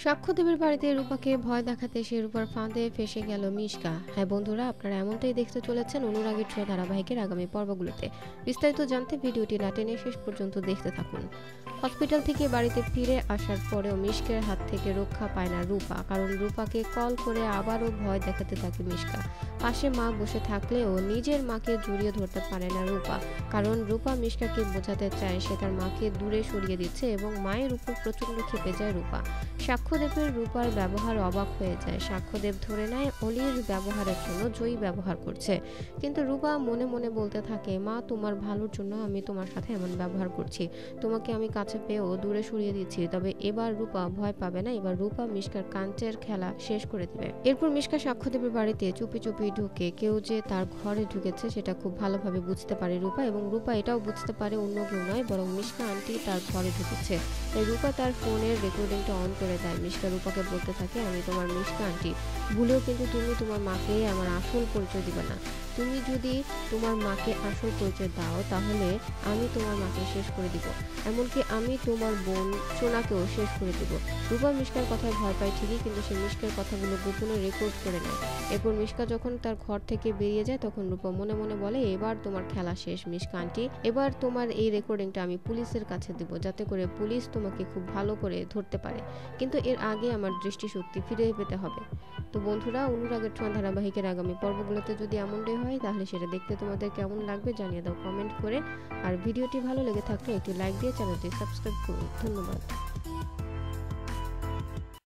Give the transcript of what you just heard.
সাক্ষ্যদেবীর বাড়িতে রূপাকে ভয় দেখাতে সে রূপার ফাঁদে ফেসে গেল মিশকা। হ্যাঁ বন্ধুরা, আপনারা এমনটাই দেখতে চলেছেন অনুরাগের ছোঁয়া ধারাবাহিকের আগামী পর্বগুলোতে। বিস্তারিত জানতে ভিডিওটি না টেনে শেষ পর্যন্ত দেখতে থাকুন। হসপিটাল থেকে বাড়িতে ফিরে আসার পরেও মিশকের হাত থেকে রক্ষা পায় না রূপা, কারণ রূপাকে কল করে আবারও ভয় দেখাতে থাকে মিশকা। পাশে মা বসে থাকলেও নিজের মাকে জড়িয়ে ধরতে পারে না রূপা, কারণ রূপা মিশকাকে বোঝাতে চায় সে তার মাকে দূরে সরিয়ে দিচ্ছে এবং মায়ের উপর প্রচণ্ড ক্ষেপে যায় রূপা। সাক্ষ্যদেবের রূপার ব্যবহার অবাক হয়ে যায়। সাক্ষ্যদেব ধরে নেয় অলির ব্যবহারের জন্য জয়ী ব্যবহার করছে, কিন্তু রূপা মনে মনে বলতে থাকে, মা তোমার ভালোর জন্য আমি তোমার সাথে এমন ব্যবহার করছি, তোমাকে আমি কাছে পেয়েও দূরে সরিয়ে দিচ্ছি। তবে এবার রূপা ভয় পাবে না, এবার রূপা মিশকার কাঞ্চের খেলা শেষ করে দিবে। এরপর মিশকা সাক্ষ্যদেবের বাড়িতে চুপি চুপি ঢুকে কেউ যে তার ঘরে ঢুকেছে সেটা খুব ভালোভাবে বুঝতে পারে রূপা, এবং রূপা এটাও বুঝতে পারে অন্য কেউ নয় বরং মিশকা আন্টি তার ঘরে ঢুকেছে। তাই রূপা তার ফোনের রেকর্ডিংটা অন করে দেয়। মিশকা রূপাকে বলতে থাকে, আমি তোমার মিশকা আন্টি, ভুলেও কিন্তু তুমি তোমার মাকে আমার আসল পরিচয় দিবে না। তুমি যদি তোমার মাকে আসল পরিচয় দাও তাহলে আমি তোমার মাকে শেষ করে দিব, এমনকি আমি তোমার বোন সোনাকেও শেষ করে দিব। রূপা মিশকার কথায় ভয় পায় ঠিকই, কিন্তু সে মিশকার কথাগুলো গোপনে রেকর্ড করে নেয়। এরপর মিশকা যখন তার ঘর থেকে বেরিয়ে যায় তখন রূপা মনে মনে বলে, এবার তোমার খেলা শেষ মিশকা আন্টি, এবার তোমার এই রেকর্ডিংটা আমি পুলিশের কাছে দিব, যাতে করে পুলিশ তোমাকে খুব ভালো করে ধরতে পারে, কিন্তু এর আগে আমার দৃষ্টিশক্তি ফিরে পেতে হবে। তো বন্ধুরা, অনুরাগের ছোঁয়া ধারাবাহিকের আগামী পর্বগুলোতে যদি এমনটাই হয় তাহলে সেটা দেখতে তোমাদের কেমন লাগবে জানিয়ে দাও কমেন্ট করে। আর ভিডিওটি ভালো লেগে থাকলে একটি লাইক দিয়ে চ্যানেলটি সাবস্ক্রাইব করুন। ধন্যবাদ।